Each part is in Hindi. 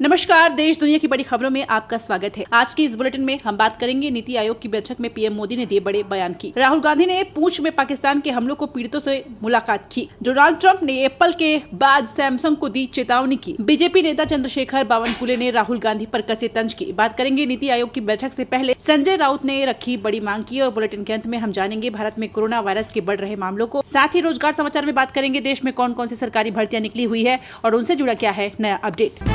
नमस्कार, देश दुनिया की बड़ी खबरों में आपका स्वागत है। आज की इस बुलेटिन में हम बात करेंगे नीति आयोग की बैठक में पीएम मोदी ने दिए बड़े बयान की। राहुल गांधी ने पूंछ में पाकिस्तान के हमलों को पीड़ितों से मुलाकात की। डोनाल्ड ट्रंप ने एप्पल के बाद सैमसंग को दी चेतावनी की। बीजेपी नेता चंद्रशेखर बावनकुले ने राहुल गांधी पर कसे तंज की। बात करेंगे नीति आयोग की बैठक से पहले संजय राउत ने रखी बड़ी मांग की और बुलेटिन के अंत में हम जानेंगे भारत में कोरोना वायरस के बढ़ रहे मामलों को। साथ ही रोजगार समाचार में बात करेंगे देश में कौन कौन सी सरकारी भर्तियां निकली हुई है और उनसे जुड़ा क्या है नया अपडेट।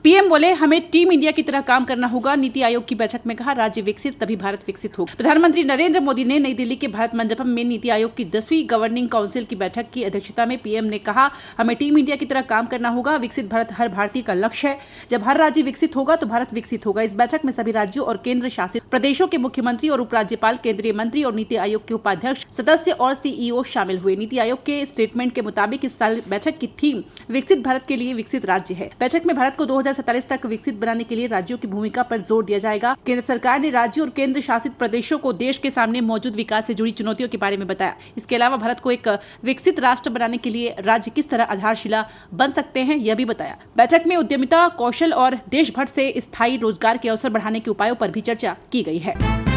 पीएम बोले, हमें टीम इंडिया की तरह काम करना होगा। नीति आयोग की बैठक में कहा, राज्य विकसित तभी भारत विकसित होगा। प्रधानमंत्री नरेंद्र मोदी ने नई दिल्ली के भारत मंडपम में नीति आयोग की 10वीं गवर्निंग काउंसिल की बैठक की अध्यक्षता में पीएम ने कहा, हमें टीम इंडिया की तरह काम करना होगा। विकसित भारत हर भारतीय का लक्ष्य है। जब हर राज्य विकसित होगा तो भारत विकसित होगा। इस बैठक में सभी राज्यों और केंद्र शासित प्रदेशों के मुख्यमंत्री और उपराज्यपाल, केंद्रीय मंत्री और नीति आयोग के उपाध्यक्ष, सदस्य और सीईओ शामिल हुए। नीति आयोग के स्टेटमेंट के मुताबिक इस साल बैठक की थीम विकसित भारत के लिए विकसित राज्य है। बैठक में भारत को 2047 तक विकसित बनाने के लिए राज्यों की भूमिका पर जोर दिया जाएगा। केंद्र सरकार ने राज्यों और केंद्र शासित प्रदेशों को देश के सामने मौजूद विकास से जुड़ी चुनौतियों के बारे में बताया। इसके अलावा भारत को एक विकसित राष्ट्र बनाने के लिए राज्य किस तरह आधारशिला बन सकते हैं, यह भी बताया। बैठक में उद्यमिता, कौशल और देश भर से स्थायी रोजगार के अवसर बढ़ाने के उपायों पर भी चर्चा की गई है।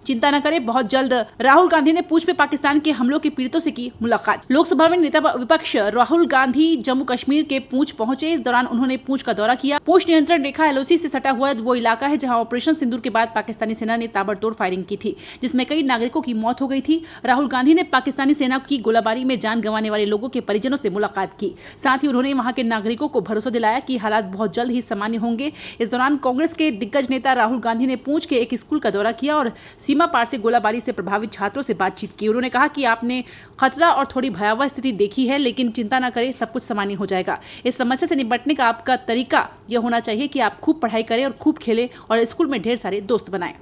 चिंता न करें, बहुत जल्द। राहुल गांधी ने पूंछ में पाकिस्तान के हमलों के पीड़ितों से की मुलाकात। लोकसभा में नेता विपक्ष राहुल गांधी जम्मू कश्मीर के पूंछ पहुंचे। इस दौरान उन्होंने पूंछ का दौरा किया। पूंछ नियंत्रण रेखा एलओसी से सटा हुआ वो इलाका है जहां ऑपरेशन सिंदूर के बाद पाकिस्तानी सेना ने ताबड़तोड़ फायरिंग की थी, जिसमें कई नागरिकों की मौत हो गई थी। राहुल गांधी ने पाकिस्तानी सेना की गोलाबारी में जान गंवाने वाले लोगों के परिजनों से मुलाकात की। साथ ही उन्होंने वहां के नागरिकों को भरोसा दिलाया कि हालात बहुत जल्द ही सामान्य होंगे। इस दौरान कांग्रेस के दिग्गज नेता राहुल गांधी ने पूंछ के एक स्कूल का दौरा किया और सीमा पार से गोलाबारी से प्रभावित छात्रों से बातचीत की। उन्होंने कहा कि आपने खतरा और थोड़ी भयावह स्थिति देखी है, लेकिन चिंता न करें, सब कुछ सामान्य हो जाएगा। इस समस्या से निपटने का आपका तरीका यह होना चाहिए कि आप खूब पढ़ाई करें और खूब खेलें और स्कूल में ढेर सारे दोस्त बनाएं।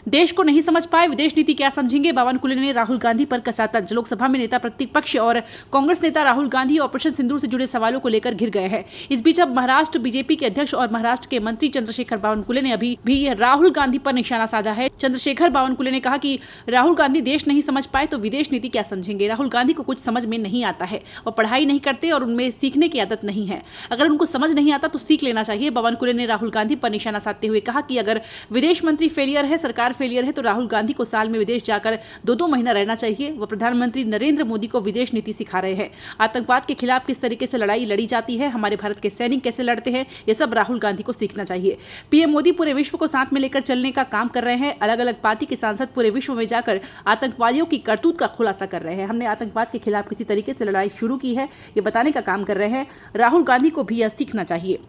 देश को नहीं समझ पाए, विदेश नीति क्या समझेंगे, बावनकुले ने राहुल गांधी पर कसा तंज। लोकसभा में नेता प्रतिपक्ष और कांग्रेस नेता राहुल गांधी ऑपरेशन सिंदूर से जुड़े सवालों को लेकर घिर गए हैं। इस बीच अब महाराष्ट्र बीजेपी के अध्यक्ष और महाराष्ट्र के मंत्री चंद्रशेखर बावनकुले ने अभी भी राहुल गांधी पर निशाना साधा है। चंद्रशेखर बावनकुले ने कहा कि राहुल गांधी देश नहीं समझ पाए तो विदेश नीति क्या समझेंगे। राहुल गांधी को कुछ समझ में नहीं आता है, वो पढ़ाई नहीं करते और उनमें सीखने की आदत नहीं है। अगर उनको समझ नहीं आता तो सीख लेना चाहिए। बावनकुले ने राहुल गांधी पर निशाना साधते हुए कहा कि अगर विदेश मंत्री फेलियर है, सरकार फेलियर है, तो राहुल गांधी को साल में विदेश जाकर 2-2 महीना रहना चाहिए। वह प्रधानमंत्री नरेंद्र मोदी को विदेश नीति सिखा रहे हैं। आतंकवाद के खिलाफ किस तरीके से लड़ाई लड़ी जाती है, हमारे भारत के सैनिक कैसे लड़ते हैं, ये सब राहुल गांधी को सीखना चाहिए। पीएम मोदी पूरे विश्व को साथ में लेकर चलने का काम कर रहे हैं। अलग अलग पार्टी के सांसद पूरे विश्व में जाकर आतंकवादियों की करतूत का खुलासा कर रहे हैं। हमने आतंकवाद के खिलाफ किसी तरीके से लड़ाई शुरू की है, ये बताने का काम कर रहे हैं। राहुल गांधी को भी यह सीखना चाहिए।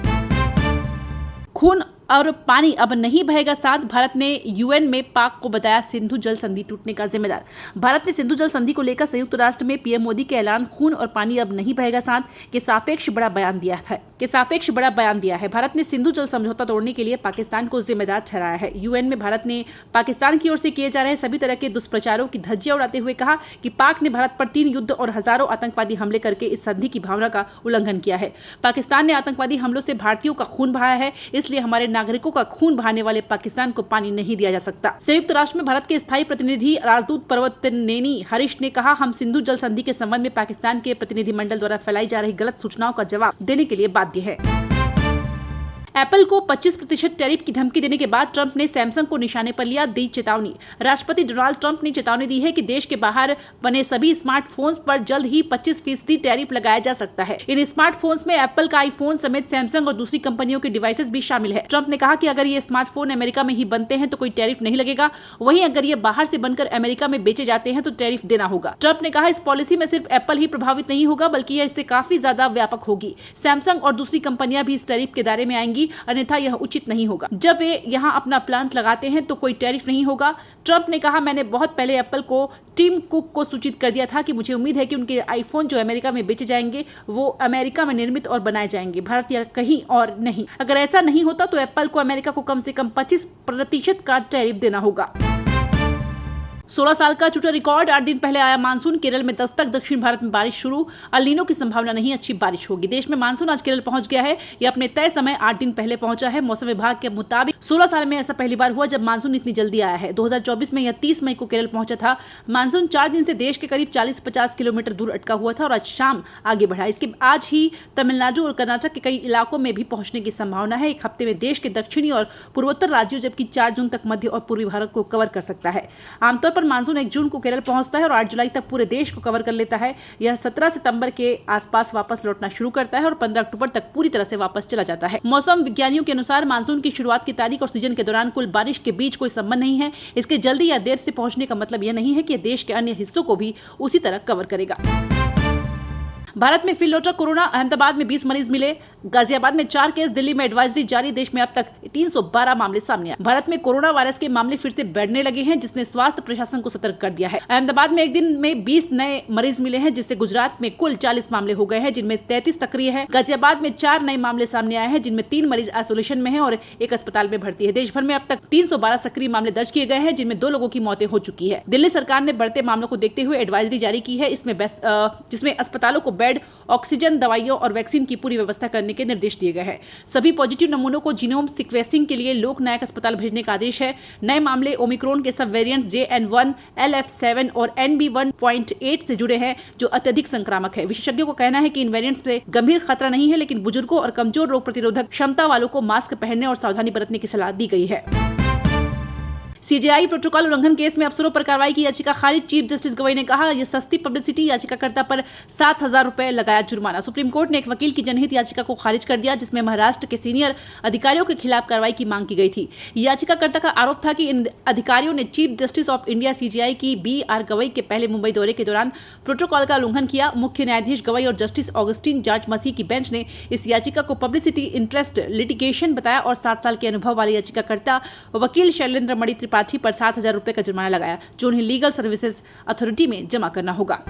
खून और पानी अब नहीं बहेगा साथ, भारत ने यूएन में पाक को बताया सिंधु जल संधि टूटने का जिम्मेदार। भारत ने सिंधु जल संधि को लेकर संयुक्त राष्ट्र में पीएम मोदी के ऐलान खून और पानी अब नहीं बहेगा साथ के सापेक्ष बड़ा बयान दिया है। भारत ने सिंधु जल समझौता तोड़ने के लिए पाकिस्तान को जिम्मेदार ठहराया है। यूएन में भारत ने पाकिस्तान की ओर से किए जा रहे सभी तरह के दुष्प्रचारों की धज्जियां उड़ाते हुए कहा कि पाक ने भारत पर 3 युद्ध और हजारों आतंकवादी हमले करके इस संधि की भावना का उल्लंघन किया है। पाकिस्तान ने आतंकवादी हमलों से भारतीयों का खून बहाया है, इसलिए हमारे नागरिकों का खून बहाने वाले पाकिस्तान को पानी नहीं दिया जा सकता। संयुक्त राष्ट्र में भारत के स्थायी प्रतिनिधि राजदूत पर्वतनेनी हरीश ने कहा, हम सिंधु जल संधि के संबंध में पाकिस्तान के प्रतिनिधिमंडल द्वारा फैलाई जा रही गलत सूचनाओं का जवाब देने के लिए बाध्य है। एप्पल को 25% टैरिफ की धमकी देने के बाद ट्रंप ने सैमसंग को निशाने पर लिया, दी चेतावनी। राष्ट्रपति डोनाल्ड ट्रंप ने चेतावनी दी है कि देश के बाहर बने सभी स्मार्टफोन्स पर जल्द ही 25% टैरिफ लगाया जा सकता है। इन स्मार्टफोन्स में एप्पल का आईफोन समेत सैमसंग और दूसरी कंपनियों के डिवाइसेस भी शामिल है। ट्रंप ने कहा कि अगर ये स्मार्टफोन अमेरिका में ही बनते हैं तो कोई टैरिफ नहीं लगेगा, वहीं अगर ये बाहर से बनकर अमेरिका में बेचे जाते हैं तो टैरिफ देना होगा। ट्रंप ने कहा, इस पॉलिसी में सिर्फ एप्पल ही प्रभावित नहीं होगा, बल्कि यह इससे काफी ज्यादा व्यापक होगी। सैमसंग और दूसरी कंपनियां भी इस टैरिफ के दायरे में आएंगी, अन्यथा यह उचित नहीं होगा। जब वे यहां अपना प्लांट लगाते हैं तो कोई टैरिफ नहीं होगा। ट्रंप ने कहा, मैंने बहुत पहले एप्पल को टिम कुक को सूचित कर दिया था कि मुझे उम्मीद है कि उनके आईफोन जो अमेरिका में बेचे जाएंगे वो अमेरिका में निर्मित और बनाए जाएंगे, भारत या कहीं और नहीं। अगर ऐसा नहीं होता तो एप्पल को अमेरिका को कम से कम 25% का टैरिफ देना होगा। 16 साल का छूटा रिकॉर्ड। 8 दिन पहले आया मानसून, केरल में दस्तक, दक्षिण भारत में बारिश शुरू, अल नीनो की संभावना नहीं, अच्छी बारिश होगी। देश में मानसून आज केरल पहुंच गया है। यह अपने तय समय 8 दिन पहले पहुंचा है। मौसम विभाग के मुताबिक 16 साल में ऐसा पहली बार हुआ जब मानसून इतनी जल्दी आया है। 2024 में यह 30 मई को केरल पहुंचा था। मानसून 4 दिन से देश के करीब 40-50 किलोमीटर दूर अटका हुआ था और आज शाम आगे बढ़ा। इसके आज ही तमिलनाडु और कर्नाटक के कई इलाकों में भी पहुंचने की संभावना है। एक हफ्ते में देश के दक्षिणी और पूर्वोत्तर राज्यों जबकि 4 जून तक मध्य और पूर्वी भारत को कवर कर सकता है। आमतौर पर मानसून 1 जून को केरल पहुंचता है और 8 जुलाई तक पूरे देश को कवर कर लेता है। यह 17 सितंबर के आसपास वापस लौटना शुरू करता है और 15 अक्टूबर तक पूरी तरह से वापस चला जाता है। मौसम विज्ञानियों के अनुसार मानसून की शुरुआत की तारीख और सीजन के दौरान कुल बारिश के बीच कोई संबंध नहीं है। इसके जल्दी या देर से पहुंचने का मतलब यह नहीं है कि देश के अन्य हिस्सों को भी उसी तरह कवर करेगा। भारत में फिर लौटा कोरोना। अहमदाबाद में 20 मरीज मिले, गाजियाबाद में 4 केस, दिल्ली में एडवाइजरी जारी। देश में अब तक 312 मामले सामने आए। भारत में कोरोना वायरस के मामले फिर से बढ़ने लगे हैं, जिसने स्वास्थ्य प्रशासन को सतर्क कर दिया है। अहमदाबाद में एक दिन में 20 नए मरीज मिले हैं, जिससे गुजरात में कुल 40 मामले हो गए हैं, जिनमें 33 सक्रिय है। गाजियाबाद में 4 नए मामले सामने आए हैं, जिनमें 3 मरीज आइसोलेशन में है और एक अस्पताल में भर्ती है। देश भर में अब तक 312 सक्रिय मामले दर्ज किए गए हैं, जिनमें 2 लोगों की मौतें हो चुकी है। दिल्ली सरकार ने बढ़ते मामलों को देखते हुए एडवाइजरी जारी की है, जिसमें अस्पतालों को बेड, ऑक्सीजन, दवाइयों और वैक्सीन की पूरी व्यवस्था करने के निर्देश दिए गए हैं। सभी पॉजिटिव नमूनों को जीनोम सीक्वेंसिंग के लिए लोकनायक अस्पताल भेजने का आदेश है। नए मामले ओमिक्रॉन के सब वेरिएंट JN1, LF7 और NB1.8 से जुड़े हैं, जो अत्यधिक संक्रामक है। विशेषज्ञों को कहना है कि इन वेरिएंट्स से गंभीर खतरा नहीं है, लेकिन बुजुर्गों और कमजोर रोग प्रतिरोधक क्षमता वालों को मास्क पहनने और सावधानी बरतने की सलाह दी गई है। CJI प्रोटोकॉल उल्लंघन केस में अफसरों पर कार्रवाई की याचिका खारिज। चीफ जस्टिस गवई ने कहा, यह सस्ती पब्लिसिटी। याचिकाकर्ता पर 7,000 रुपए लगाया जुर्माना। सुप्रीम कोर्ट ने एक वकील की जनहित याचिका को खारिज कर दिया, जिसमें महाराष्ट्र के सीनियर अधिकारियों के खिलाफ कार्रवाई की मांग की गई थी। याचिकाकर्ता का आरोप था कि इन अधिकारियों ने chief justice of India CJI की BR गवई के पहले मुंबई दौरे के दौरान प्रोटोकॉल का उल्लंघन किया। मुख्य न्यायाधीश गवई और जस्टिस ऑगस्टिन जॉर्ज मसीह की बेंच ने इस याचिका को पब्लिसिटी इंटरेस्ट लिटिगेशन बताया और 7 साल के अनुभव वाले याचिकाकर्ता वकील शैलेंद्र मणि त्रिपाठी पर 7,000 रुपए का जुर्माना लगाया, जो उन्हें लीगल सर्विसेज अथॉरिटी में जमा करना होगा।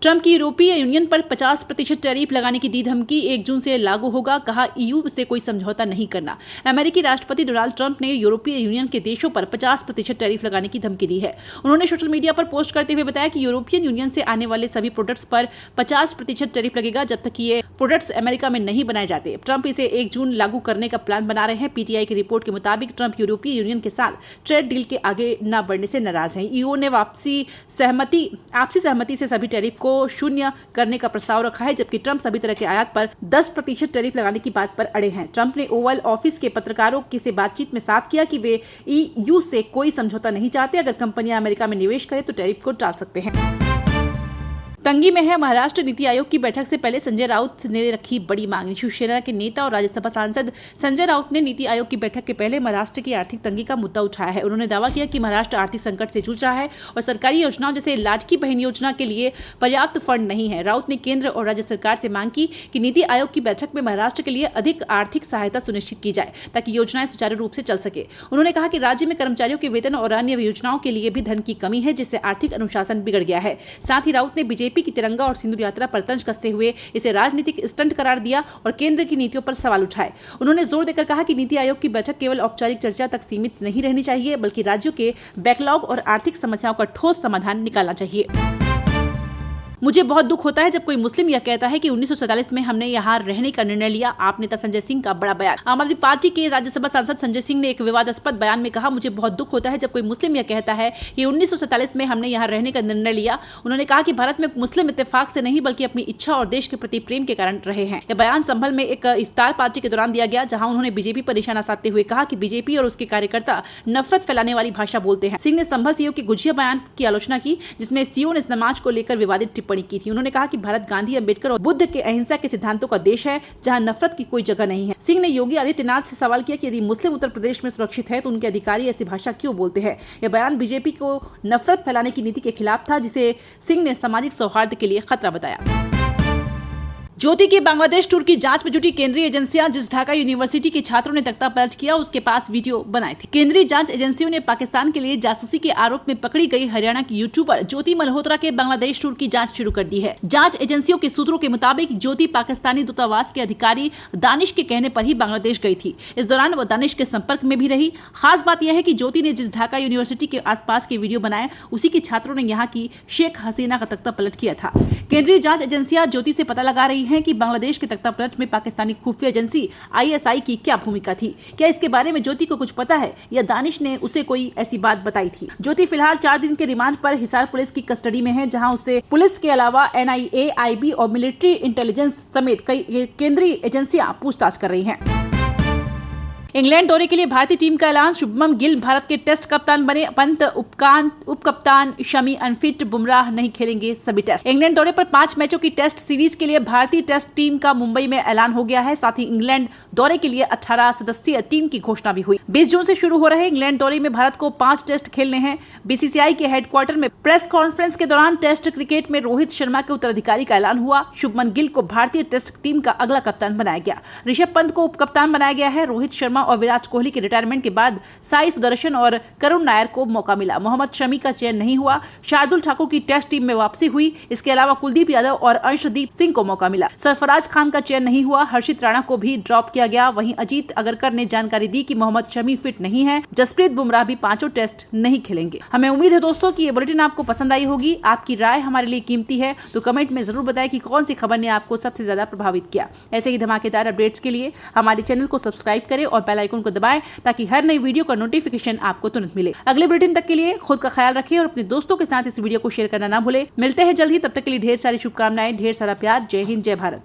ट्रंप की यूरोपीय यूनियन पर 50% टैरिफ लगाने की दी धमकी। 1 जून से लागू होगा, कहा EU से कोई समझौता नहीं करना। अमेरिकी राष्ट्रपति डोनाल्ड ट्रंप ने यूरोपीय यूनियन के देशों पर 50% टैरिफ लगाने की धमकी दी है। उन्होंने सोशल मीडिया पर पोस्ट करते हुए बताया कि यूरोपियन यूनियन से आने वाले सभी प्रोडक्ट्स पर 50% टैरिफ लगेगा, जब तक ये प्रोडक्ट्स अमेरिका में नहीं बनाए जाते। ट्रंप इसे 1 जून लागू करने का प्लान बना रहे हैं। PTI की रिपोर्ट के मुताबिक ट्रंप यूरोपीय यूनियन के साथ ट्रेड डील के आगे न बढ़ने से नाराज हैं। EU ने आपसी सहमति से सभी टैरिफ को शून्य करने का प्रस्ताव रखा है, जबकि ट्रंप सभी तरह के आयात पर 10% टैरिफ लगाने की बात पर अड़े हैं। ट्रंप ने ओवल ऑफिस के पत्रकारों से बातचीत में साफ किया कि वे EU से कोई समझौता नहीं चाहते। अगर कंपनियां अमेरिका में निवेश करें तो टैरिफ को टाल सकते हैं। तंगी में है महाराष्ट्र। नीति आयोग की बैठक से पहले संजय राउत ने रखी बड़ी मांग। शिवसेना के नेता और राज्यसभा सांसद संजय राउत ने नीति आयोग की बैठक के पहले महाराष्ट्र की आर्थिक तंगी का मुद्दा उठाया है। उन्होंने दावा किया कि महाराष्ट्र आर्थिक संकट से जूझ रहा है और सरकारी योजनाओं जैसे लाडकी बहन योजना के लिए पर्याप्त फंड नहीं है। राउत ने केंद्र और राज्य सरकार से मांग की कि नीति आयोग की बैठक में महाराष्ट्र के लिए अधिक आर्थिक सहायता सुनिश्चित की जाए, ताकि योजनाएं सुचारू रूप से चल सके। उन्होंने कहा कि राज्य में कर्मचारियों के वेतन और अन्य योजनाओं के लिए भी धन की कमी है, जिससे आर्थिक अनुशासन बिगड़ गया है। साथ ही राउत ने बीजेपी की तिरंगा और यात्रा पर तंज कसते हुए इसे राजनीतिक स्टंट करार दिया और केंद्र की नीतियों पर सवाल उठाए। उन्होंने जोर देकर कहा कि नीति आयोग की बैठक केवल औपचारिक चर्चा तक सीमित नहीं रहनी चाहिए, बल्कि राज्यों के बैकलॉग और आर्थिक समस्याओं का ठोस समाधान निकालना चाहिए। मुझे बहुत दुख होता है जब कोई मुस्लिम यह कहता है कि 1947 में हमने यहाँ रहने का निर्णय लिया। आप नेता संजय सिंह का बड़ा बयान। आम आदमी पार्टी के राज्यसभा सांसद संजय सिंह ने एक विवादास्पद बयान में कहा, मुझे बहुत दुख होता है जब कोई मुस्लिम यह कहता है कि 1947 में हमने यहाँ रहने का निर्णय लिया। उन्होंने कहा कि भारत में मुस्लिम इत्तेफाक से नहीं, बल्कि अपनी इच्छा और देश के प्रति प्रेम के कारण रहे हैं। यह बयान संभल में एक इफ्तार पार्टी के दौरान दिया गया, जहां उन्होंने बीजेपी पर निशाना साधते हुए कहा कि बीजेपी और उसके कार्यकर्ता नफरत फैलाने वाली भाषा बोलते हैं। सिंह ने संभल सीओ के गुजिया बयान की आलोचना की, जिसमें सीओ ने नमाज को लेकर विवादित टिप्पणी की थी। उन्होंने कहा कि भारत गांधी, अंबेडकर और बुद्ध के अहिंसा के सिद्धांतों का देश है, जहां नफरत की कोई जगह नहीं है। सिंह ने योगी आदित्यनाथ से सवाल किया कि यदि मुस्लिम उत्तर प्रदेश में सुरक्षित है तो उनके अधिकारी ऐसी भाषा क्यों बोलते हैं। यह बयान बीजेपी को नफरत फैलाने की नीति के खिलाफ था, जिसे सिंह ने सामाजिक सौहार्द के लिए खतरा बताया। ज्योति की बांग्लादेश टूर की जांच में जुटी केंद्रीय एजेंसियां, जिस ढाका यूनिवर्सिटी के छात्रों ने तख्ता पलट किया, उसके पास वीडियो बनाए थे। केंद्रीय जांच एजेंसियों ने पाकिस्तान के लिए जासूसी के आरोप में पकड़ी गई हरियाणा की यूट्यूबर ज्योति मल्होत्रा के बांग्लादेश टूर की जांच शुरू कर दी है। जांच एजेंसियों के सूत्रों के मुताबिक ज्योति पाकिस्तानी दूतावास के अधिकारी दानिश के कहने पर ही बांग्लादेश गई थी। इस दौरान वो दानिश के संपर्क में भी रही। खास बात यह है कि ज्योति ने जिस ढाका यूनिवर्सिटी के आसपास के वीडियो बनाए, उसी के छात्रों ने यहाँ की शेख हसीना का तख्ता पलट किया था। केंद्रीय जांच एजेंसियां ज्योति से पता लगा रही हैं कि बांग्लादेश के तख्ता पलट में पाकिस्तानी खुफिया एजेंसी ISI की क्या भूमिका थी। क्या इसके बारे में ज्योति को कुछ पता है या दानिश ने उसे कोई ऐसी बात बताई थी? ज्योति फिलहाल 4 दिन के रिमांड पर हिसार पुलिस की कस्टडी में है, जहां उसे पुलिस के अलावा NIA, IB और मिलिट्री इंटेलिजेंस समेत कई केंद्रीय एजेंसियां पूछताछ कर रही हैं। इंग्लैंड दौरे के लिए भारतीय टीम का ऐलान। शुभमन गिल भारत के टेस्ट कप्तान बने। पंत उप कप्तान, शमी अनफिट, बुमराह नहीं खेलेंगे सभी टेस्ट। इंग्लैंड दौरे पर 5 मैचों की टेस्ट सीरीज के लिए भारतीय टेस्ट टीम का मुंबई में ऐलान हो गया है। साथ ही इंग्लैंड दौरे के लिए 18 सदस्यीय टीम की घोषणा भी हुई। 20 जून से शुरू हो रहे इंग्लैंड दौरे में भारत को 5 टेस्ट खेलने हैं। BCCI के हेडक्वार्टर में प्रेस कॉन्फ्रेंस के दौरान टेस्ट क्रिकेट में रोहित शर्मा के उत्तराधिकारी का ऐलान हुआ। शुभमन गिल को भारतीय टेस्ट टीम का अगला कप्तान बनाया गया। ऋषभ पंत को उप कप्तान बनाया गया है। रोहित शर्मा और विराट कोहली के रिटायरमेंट के बाद साई सुदर्शन और करुण नायर को मौका मिला। मोहम्मद शमी का चयन नहीं हुआ। शार्दुल ठाकुर की टेस्ट टीम में वापसी हुई। इसके अलावा कुलदीप यादव और अंशदीप सिंह को मौका मिला। सरफराज खान का चयन नहीं हुआ। हर्षित राणा को भी ड्रॉप किया गया। वहीं अजीत अगरकर ने जानकारी दी कि मोहम्मद शमी फिट नहीं है। जसप्रीत बुमराह भी 5 टेस्ट नहीं खेलेंगे। हमें उम्मीद है दोस्तों कि ये बुलेटिन आपको पसंद आई होगी। आपकी राय हमारे लिए कीमती है, तो कमेंट में जरूर बताएं कि कौन सी खबर ने आपको सबसे ज्यादा प्रभावित किया। ऐसे ही धमाकेदार अपडेट्स के लिए हमारे चैनल को सब्सक्राइब करें और बेल आइकन को दबाएं, ताकि हर नई वीडियो का नोटिफिकेशन आपको तुरंत मिले। अगले बुलेटिन तक के लिए खुद का ख्याल रखें और अपने दोस्तों के साथ इस वीडियो को शेयर करना ना भूलें। मिलते हैं जल्द ही, तब तक के लिए ढेर सारी शुभकामनाएं, ढेर सारा प्यार। जय हिंद, जय भारत।